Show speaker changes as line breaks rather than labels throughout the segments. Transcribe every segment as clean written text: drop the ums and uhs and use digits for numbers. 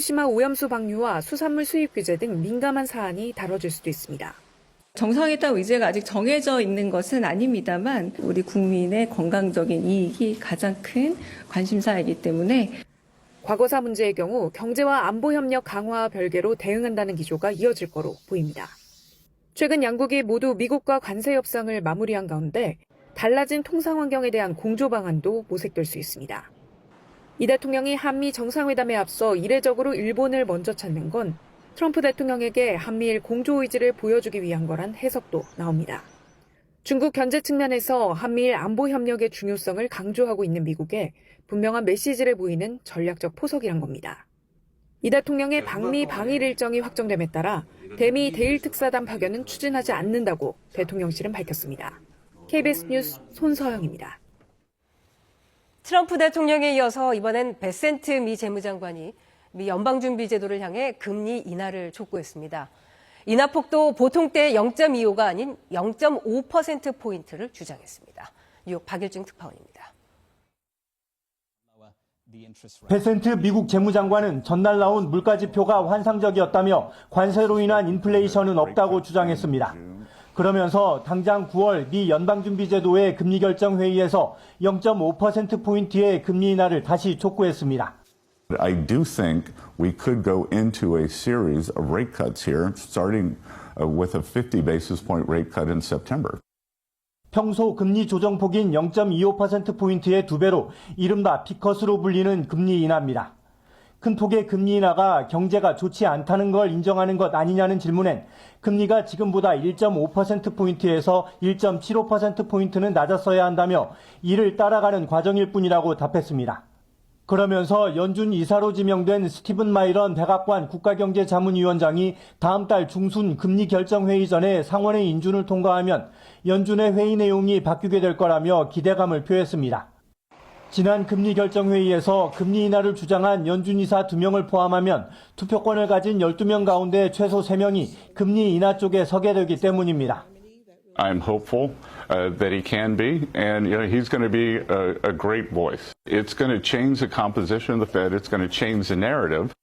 후쿠시마 오염수 방류와 수산물 수입 규제 등 민감한 사안이 다뤄질 수도 있습니다.
정상회담 의제가 아직 정해져 있는 것은 아닙니다만 우리 국민의 건강적인 이익이 가장 큰 관심사이기 때문에
과거사 문제의 경우 경제와 안보 협력 강화와 별개로 대응한다는 기조가 이어질 거로 보입니다. 최근 양국이 모두 미국과 관세 협상을 마무리한 가운데 달라진 통상 환경에 대한 공조 방안도 모색될 수 있습니다. 이 대통령이 한미 정상회담에 앞서 이례적으로 일본을 먼저 찾는 건 트럼프 대통령에게 한미일 공조 의지를 보여주기 위한 거란 해석도 나옵니다. 중국 견제 측면에서 한미일 안보 협력의 중요성을 강조하고 있는 미국에 분명한 메시지를 보이는 전략적 포석이란 겁니다. 이 대통령의 방미 방일 일정이 확정됨에 따라 대미 대일 특사단 파견은 추진하지 않는다고 대통령실은 밝혔습니다. KBS 뉴스 손서영입니다.
트럼프 대통령에 이어서 이번엔 베센트 미 재무장관이 미 연방준비제도를 향해 금리 인하를 촉구했습니다. 인하폭도 보통 때 0.25가 아닌 0.5%포인트를 주장했습니다. 뉴욕 박일중 특파원입니다.
베센트 미국 재무장관은 전날 나온 물가지표가 환상적이었다며 관세로 인한 인플레이션은 없다고 주장했습니다. 그러면서 당장 9월 미 연방준비제도의 금리결정회의에서 0.5%포인트의 금리 인하를 다시 촉구했습니다.
I do think we could go into a series of rate cuts here, starting with a 50 basis point rate cut in September.
평소 금리 조정폭인 0.25%포인트의 2배로 이른바 피컷으로 불리는 금리 인하입니다. 큰 폭의 금리 인하가 경제가 좋지 않다는 걸 인정하는 것 아니냐는 질문엔 금리가 지금보다 1.5%포인트에서 1.75%포인트는 낮았어야 한다며 이를 따라가는 과정일 뿐이라고 답했습니다. 그러면서 연준 이사로 지명된 스티븐 마이런 백악관 국가경제자문위원장이 다음 달 중순 금리 결정회의 전에 상원의 인준을 통과하면 연준의 회의 내용이 바뀌게 될 거라며 기대감을 표했습니다. 지난 금리 결정회의에서 금리 인하를 주장한 연준 이사 2명을 포함하면 투표권을 가진 12명 가운데 최소 3명이 금리 인하 쪽에 서게 되기 때문입니다.
I'm hopeful that he can be, and he's going to be a great voice. It's going to change the composition of the Fed. It's going to change the narrative.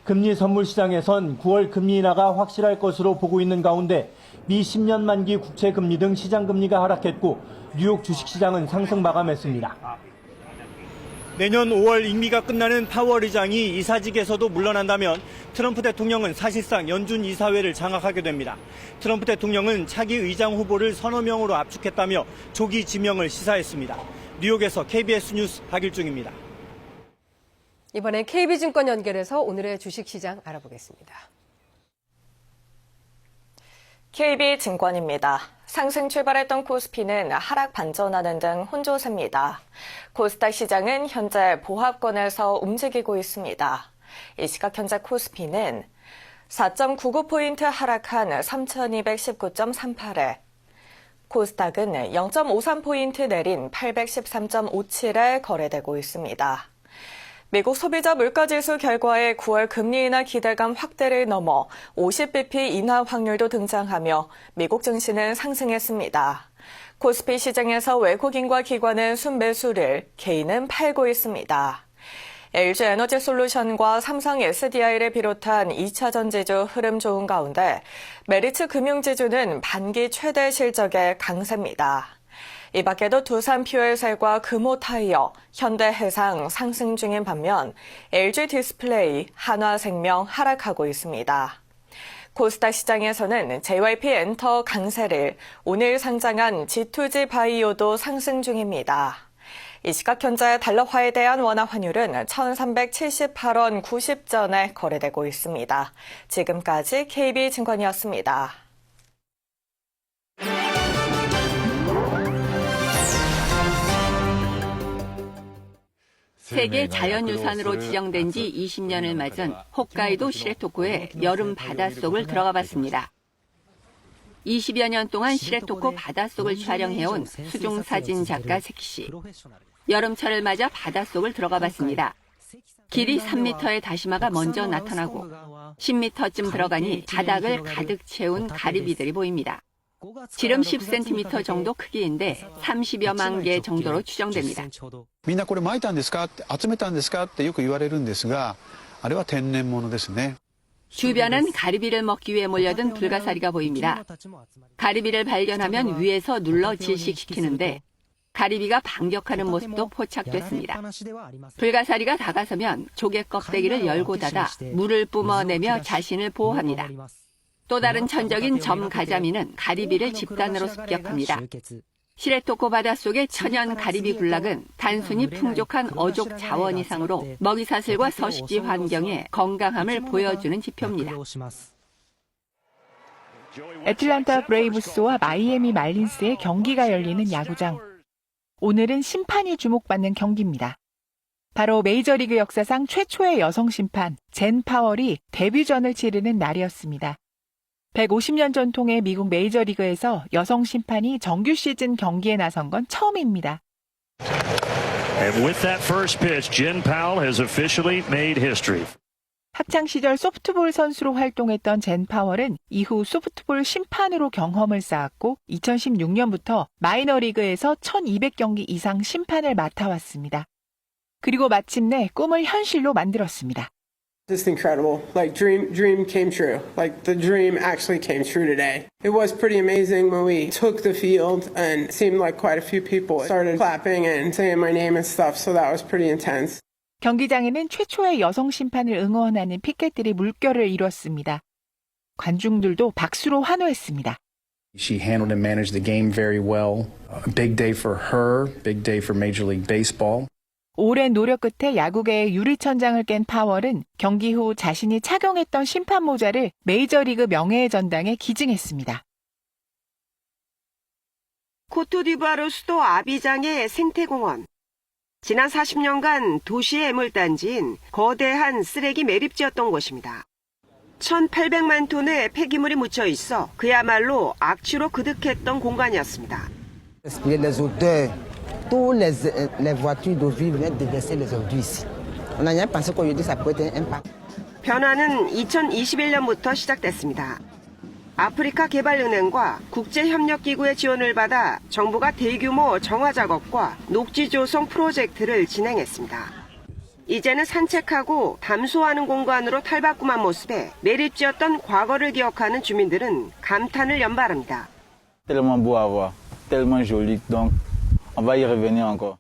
금리 선물 시장에선 9월 금리 인하가 확실할 것으로 보고 있는 가운데 미 10년 만기 국채 금리 등 시장 금리가 하락했고 뉴욕 주식시장은 상승 마감했습니다. 내년 5월 임기가 끝나는 파월 의장이 이사직에서도 물러난다면 트럼프 대통령은 사실상 연준 이사회를 장악하게 됩니다. 트럼프 대통령은 차기 의장 후보를 서너 명으로 압축했다며 조기 지명을 시사했습니다. 뉴욕에서 KBS 뉴스 박일중입니다.
이번엔 KB증권 연결해서 오늘의 주식시장 알아보겠습니다.
KB증권입니다. 상승 출발했던 코스피는 하락 반전하는 등 혼조세입니다. 코스닥 시장은 현재 보합권에서 움직이고 있습니다. 이 시각 현재 코스피는 4.99포인트 하락한 3,219.38에 코스닥은 0.53포인트 내린 813.57에 거래되고 있습니다. 미국 소비자 물가지수 결과에 9월 금리 인하 기대감 확대를 넘어 50bp 인하 확률도 등장하며 미국 증시는 상승했습니다. 코스피 시장에서 외국인과 기관은 순매수를, 개인은 팔고 있습니다. LG에너지솔루션과 삼성 SDI를 비롯한 2차전 지주 흐름 좋은 가운데 메리츠 금융지주는 반기 최대 실적의 강세입니다. 이 밖에도 두산퓨얼셀과 금호타이어, 현대해상 상승 중인 반면 LG디스플레이, 한화생명 하락하고 있습니다. 코스닥 시장에서는 JYP엔터 강세를, 오늘 상장한 G2G 바이오도 상승 중입니다. 이 시각 현재 달러화에 대한 원화 환율은 1,378원 90전에 거래되고 있습니다. 지금까지 KB증권이었습니다.
세계 자연유산으로 지정된 지 20년을 맞은 홋카이도 시레토코의 여름 바닷속을 들어가 봤습니다. 20여 년 동안 시레토코 바닷속을 촬영해온 수중사진 작가 세키 씨. 여름철을 맞아 바닷속을 들어가 봤습니다. 길이 3m의 다시마가 먼저 나타나고 10m쯤 들어가니 바닥을 가득 채운 가리비들이 보입니다. 지름 10cm 정도 크기인데 30여만 개 정도로 추정됩니다.
みんなこれ撒いたんですかって集めたんですかってよく言われるんですがあれは天然物ですね。
주변은 가리비를 먹기 위해 몰려든 불가사리가 보입니다. 가리비를 발견하면 위에서 눌러 질식시키는데 가리비가 반격하는 모습도 포착됐습니다. 불가사리가 다가서면 조개 껍데기를 열고 닫아 물을 뿜어내며 자신을 보호합니다. 또 다른 천적인 점가자미는 가리비를 집단으로 습격합니다. 시레토코 바닷속의 천연 가리비 군락은 단순히 풍족한 어족 자원 이상으로 먹이사슬과 서식지 환경의 건강함을 보여주는 지표입니다.
애틀란타 브레이브스와 마이애미 말린스의 경기가 열리는 야구장. 오늘은 심판이 주목받는 경기입니다. 바로 메이저리그 역사상 최초의 여성 심판 젠 파월이 데뷔전을 치르는 날이었습니다. 150년 전통의 미국 메이저리그에서 여성 심판이 정규 시즌 경기에 나선 건 처음입니다.
And with that first pitch, Jen Powell has officially made history.
학창 시절 소프트볼 선수로 활동했던 젠 파월은 이후 소프트볼 심판으로 경험을 쌓았고 2016년부터 마이너리그에서 1200경기 이상 심판을 맡아왔습니다. 그리고 마침내 꿈을 현실로 만들었습니다.
Just incredible. Like dream came true. Like the dream actually came true today. It was pretty amazing when we took the field and it seemed like quite a few people started clapping and saying my name and stuff. So that was pretty intense.
경기장에는 최초의 여성 심판을 응원하는 피켓들이 물결을 이뤘습니다. 관중들도 박수로 환호했습니다.
She handled and managed the game very well. A big day for her, big day for Major League Baseball.
오랜 노력 끝에 야구계의 유리천장을 깬 파월은 경기 후 자신이 착용했던 심판 모자를 메이저리그 명예의 전당에 기증했습니다.
코트디부아르 수도 아비장의 생태공원. 지난 40년간 도시의 애물단지인 거대한 쓰레기 매립지였던 곳입니다. 1,800만 톤의 폐기물이 묻혀 있어 그야말로 악취로 그득했던 공간이었습니다.
Tous les voitures d'aujourd'hui venaient déverser les ordures ici. On n'a jamais pensé qu'aujourd'hui ça peut être un impact.
변화는 2021년부터 시작됐습니다. 아프리카 개발은행과 국제협력기구의 지원을 받아 정부가 대규모 정화 작업과 녹지 조성 프로젝트를 진행했습니다. 이제는 산책하고 담소하는 공간으로 탈바꿈한 모습에 매립지였던 과거를 기억하는 주민들은 감탄을 연발합니다.
Tellement beau à voir, tellement joli. Donc on va y revenir encore.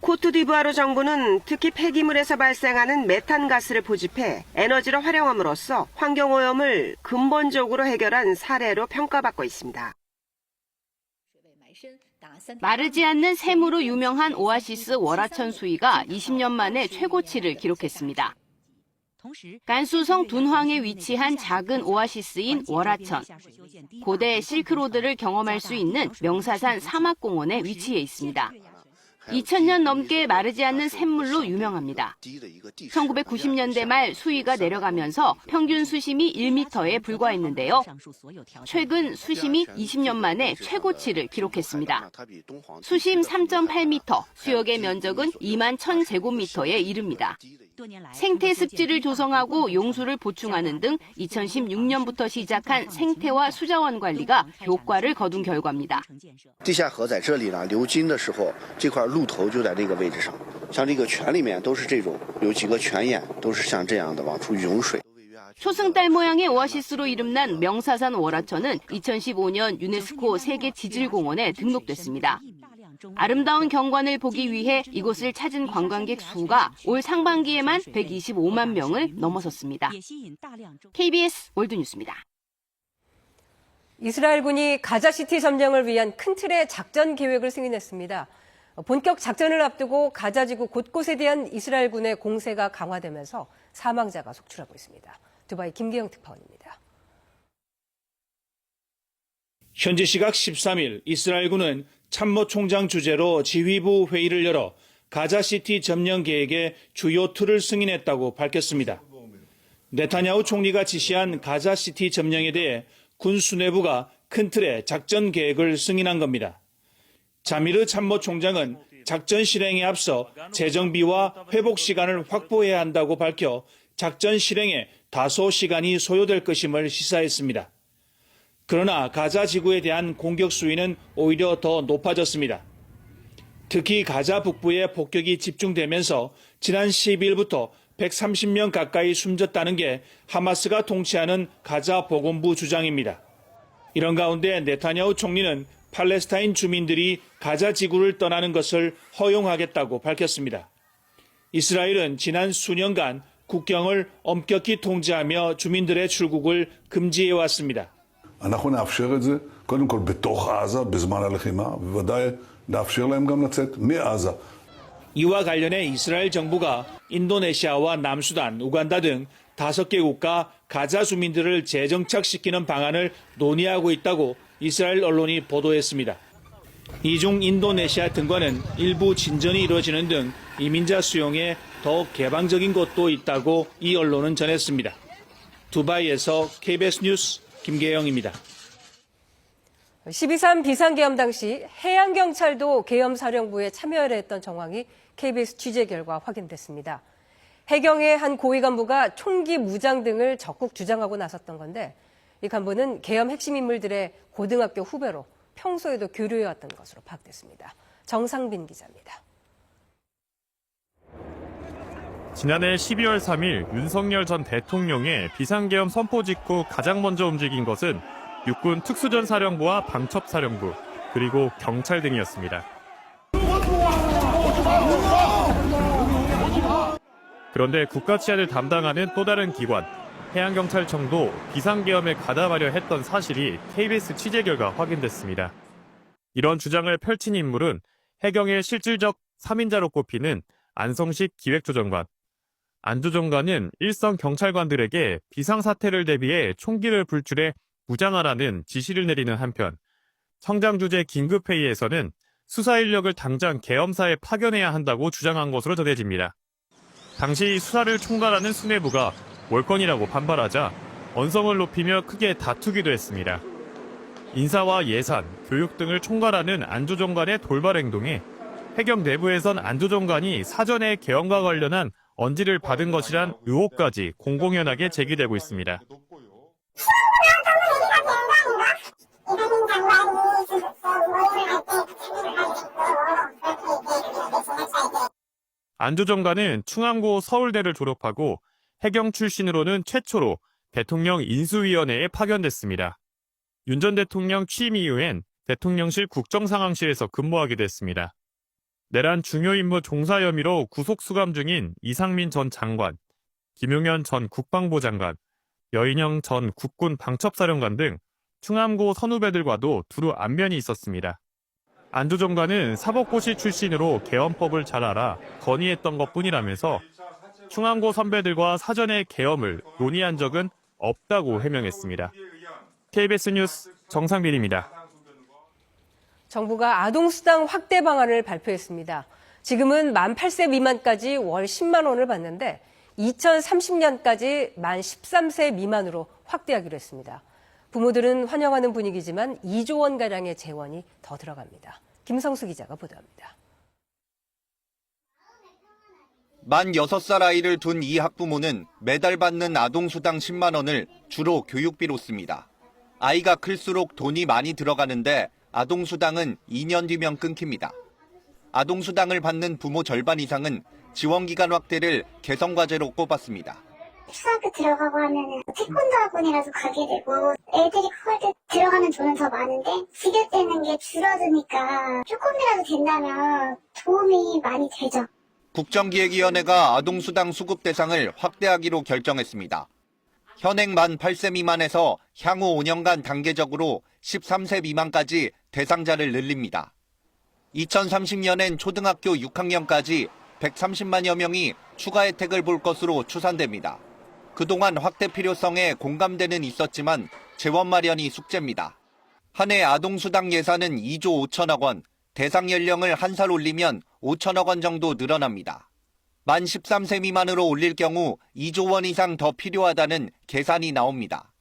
코트디부아르 정부는 특히 폐기물에서 발생하는 메탄가스를 포집해 에너지로 활용함으로써 환경오염을 근본적으로 해결한 사례로 평가받고 있습니다.
마르지 않는 샘으로 유명한 오아시스 월화천 수위가 20년 만에 최고치를 기록했습니다. 간수성 둔황에 위치한 작은 오아시스인 월화천. 고대 실크로드를 경험할 수 있는 명사산 사막공원에 위치해 있습니다. 2000년 넘게 마르지 않는 샘물로 유명합니다. 1990년대 말 수위가 내려가면서 평균 수심이 1m에 불과했는데요. 최근 수심이 20년 만에 최고치를 기록했습니다. 수심 3.8m, 수역의 면적은 2만 1000제곱미터에 이릅니다. 생태 습지를 조성하고 용수를 보충하는 등 2016년부터 시작한 생태와 수자원 관리가 효과를 거둔 결과입니다.
地下河在这里呢流经的时候，这块路头就在这个位置上，像这个泉里面都是这种，有几个泉眼都是像这样的往出涌水。
초승달 모양의 오아시스로 이름난 명사산 월화천은 2015년 유네스코 세계 지질공원에 등록됐습니다. 아름다운 경관을 보기 위해 이곳을 찾은 관광객 수가 올 상반기에만 125만 명을 넘어섰습니다. KBS 월드뉴스입니다.
이스라엘군이 가자시티 점령을 위한 큰 틀의 작전 계획을 승인했습니다. 본격 작전을 앞두고 가자지구 곳곳에 대한 이스라엘군의 공세가 강화되면서 사망자가 속출하고 있습니다. 두바이 김기영 특파원입니다.
현지 시각 13일 이스라엘군은 참모총장 주재로 지휘부 회의를 열어 가자시티 점령 계획의 주요 틀을 승인했다고 밝혔습니다. 네타냐후 총리가 지시한 가자시티 점령에 대해 군 수뇌부가 큰 틀의 작전 계획을 승인한 겁니다. 자미르 참모총장은 작전 실행에 앞서 재정비와 회복 시간을 확보해야 한다고 밝혀 작전 실행에 다소 시간이 소요될 것임을 시사했습니다. 그러나 가자 지구에 대한 공격 수위는 오히려 더 높아졌습니다. 특히 가자 북부에 폭격이 집중되면서 지난 12일부터 130명 가까이 숨졌다는 게 하마스가 통치하는 가자 보건부 주장입니다. 이런 가운데 네타냐후 총리는 팔레스타인 주민들이 가자 지구를 떠나는 것을 허용하겠다고 밝혔습니다. 이스라엘은 지난 수년간 국경을 엄격히 통제하며 주민들의 출국을 금지해왔습니다.
אנחנו נאפשר את זה, קודם כל בתוך עזה, בזמן הלחימה, ובוודאי נאפשר להם גם לצאת מעזה.
이와 관련해 이스라엘 정부가 인도네시아와 남수단, 우간다 등 5개 국가 가자 주민들을 재정착시키는 방안을 논의하고 있다고 이스라엘 언론이 보도했습니다. 이 중 인도네시아 등과는 일부 진전이 이루어지는 등 이민자 수용에 더 개방적인 곳도 있다고 이 언론은 전했습니다. 두바이에서 KBS 뉴스 김계영입니다.
12.3 비상계엄 당시 해양경찰도 계엄사령부에 참여를 했던 정황이 KBS 취재 결과 확인됐습니다. 해경의 한 고위 간부가 총기, 무장 등을 적극 주장하고 나섰던 건데 이 간부는 계엄 핵심 인물들의 고등학교 후배로 평소에도 교류해왔던 것으로 파악됐습니다. 정상빈 기자입니다.
지난해 12월 3일 윤석열 전 대통령의 비상계엄 선포 직후 가장 먼저 움직인 것은 육군 특수전사령부와 방첩사령부, 그리고 경찰 등이었습니다. 그런데 국가 치안을 담당하는 또 다른 기관, 해양경찰청도 비상계엄에 가담하려 했던 사실이 KBS 취재 결과 확인됐습니다. 이런 주장을 펼친 인물은 해경의 실질적 3인자로 꼽히는 안성식 기획조정관. 안 조정관은 일선 경찰관들에게 비상사태를 대비해 총기를 불출해 무장하라는 지시를 내리는 한편, 성장 주재 긴급회의에서는 수사 인력을 당장 계엄사에 파견해야 한다고 주장한 것으로 전해집니다. 당시 수사를 총괄하는 수뇌부가 월권이라고 반발하자 언성을 높이며 크게 다투기도 했습니다. 인사와 예산, 교육 등을 총괄하는 안 조정관의 돌발 행동에 해경 내부에선 안 조정관이 사전에 계엄과 관련한 언지를 받은 것이란 의혹까지 공공연하게 제기되고 있습니다. 안 조정관은 충암고 서울대를 졸업하고 해경 출신으로는 최초로 대통령 인수위원회에 파견됐습니다. 윤 전 대통령 취임 이후엔 대통령실 국정상황실에서 근무하기도 했습니다. 내란 중요 임무 종사 혐의로 구속 수감 중인 이상민 전 장관, 김용현 전 국방부 장관, 여인영 전 국군 방첩사령관 등 충암고 선후배들과도 두루 안면이 있었습니다. 안 조정관은 사법고시 출신으로 계엄법을 잘 알아 건의했던 것뿐이라면서 충암고 선배들과 사전에 계엄을 논의한 적은 없다고 해명했습니다. KBS 뉴스 정상빈입니다.
정부가 아동수당 확대 방안을 발표했습니다. 지금은 만 8세 미만까지 월 10만 원을 받는데 2030년까지 만 13세 미만으로 확대하기로 했습니다. 부모들은 환영하는 분위기지만 2조 원가량의 재원이 더 들어갑니다. 김성수 기자가 보도합니다.
만 6살 아이를 둔 이 학부모는 매달 받는 아동수당 10만 원을 주로 교육비로 씁니다. 아이가 클수록 돈이 많이 들어가는데 아동수당은 2년 뒤면 끊깁니다. 아동수당을 받는 부모 절반 이상은 지원기간 확대를 개성과제로 꼽았습니다.
초등학교 들어가고 하면은 태권도 학원이라도 가게 되고 애들이 커갈 때 들어가는 돈은 더 많은데 지급되는 게 줄어드니까 조금이라도 된다면 도움이 많이 되죠.
국정기획위원회가 아동수당 수급 대상을 확대하기로 결정했습니다. 현행 만 8세 미만에서 향후 5년간 단계적으로 13세 미만까지 대상자를 늘립니다. 2030년엔 초등학교 6학년까지 130만여 명이 추가 혜택을 볼 것으로 추산됩니다. 그동안 확대 필요성에 공감대는 있었지만 재원 마련이 숙제입니다. 한 해 아동수당 예산은 2조 5천억 원, 대상 연령을 1살 올리면 5천억 원 정도 늘어납니다. 만 13세 미만으로 올릴 경우 2조 원 이상 더 필요하다는 계산이 나옵니다.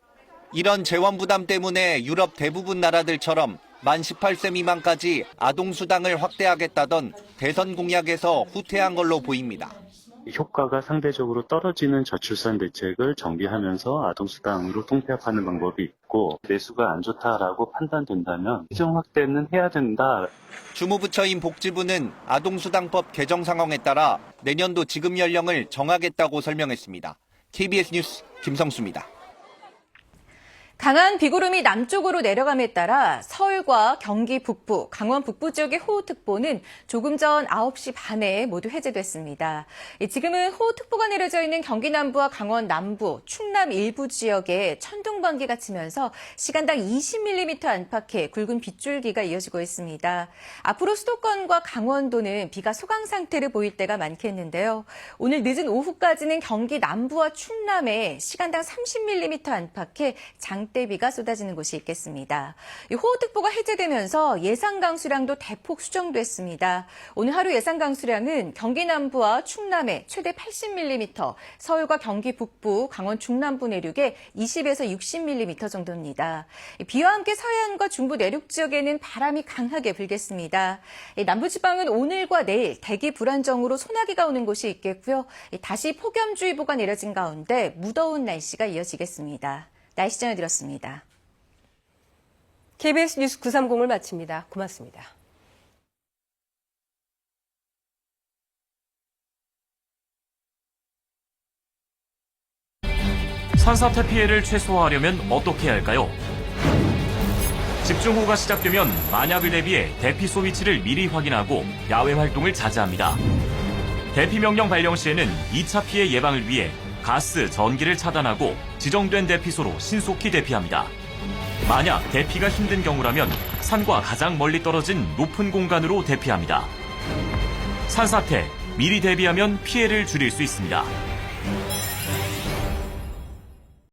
이런 재원 부담 때문에 유럽 대부분 나라들처럼 만 18세 미만까지 아동수당을 확대하겠다던 대선 공약에서 후퇴한 걸로 보입니다.
효과가 상대적으로 떨어지는 저출산 대책을 정비하면서 아동수당으로 통폐합하는 방법이 있고 내수가 안 좋다라고 판단된다면 시정 확대는 해야 된다.
주무부처인 복지부는 아동수당법 개정 상황에 따라 내년도 지급 연령을 정하겠다고 설명했습니다. KBS 뉴스 김성수입니다.
강한 비구름이 남쪽으로 내려감에 따라 서울과 경기 북부, 강원 북부 지역의 호우특보는 조금 전 9시 반에 모두 해제됐습니다. 지금은 호우특보가 내려져 있는 경기 남부와 강원 남부, 충남 일부 지역에 천둥번개가 치면서 시간당 20mm 안팎의 굵은 빗줄기가 이어지고 있습니다. 앞으로 수도권과 강원도는 비가 소강 상태를 보일 때가 많겠는데요. 오늘 늦은 오후까지는 경기 남부와 충남에 시간당 30mm 안팎의 장대비가 쏟아지는 곳이 있겠습니다. 호우특보가 해제되면서 예상 강수량도 대폭 수정됐습니다. 오늘 하루 예상 강수량은 경기 남부와 충남에 최대 80mm, 서울과 경기 북부, 강원 중남부 내륙에 20에서 60mm 정도입니다. 비와 함께 서해안과 중부 내륙 지역에는 바람이 강하게 불겠습니다. 남부지방은 오늘과 내일 대기 불안정으로 소나기가 오는 곳이 있겠고요. 다시 폭염주의보가 내려진 가운데 무더운 날씨가 이어지겠습니다. 날씨 전해드렸습니다.
KBS 뉴스 930을 마칩니다. 고맙습니다.
산사태 피해를 최소화하려면 어떻게 해야 할까요? 집중호우가 시작되면 만약을 대비해 대피소 위치를 미리 확인하고 야외 활동을 자제합니다. 대피명령 발령 시에는 2차 피해 예방을 위해 가스, 전기를 차단하고 지정된 대피소로 신속히 대피합니다. 만약 대피가 힘든 경우라면 산과 가장 멀리 떨어진 높은 공간으로 대피합니다. 산사태, 미리 대비하면 피해를 줄일 수 있습니다.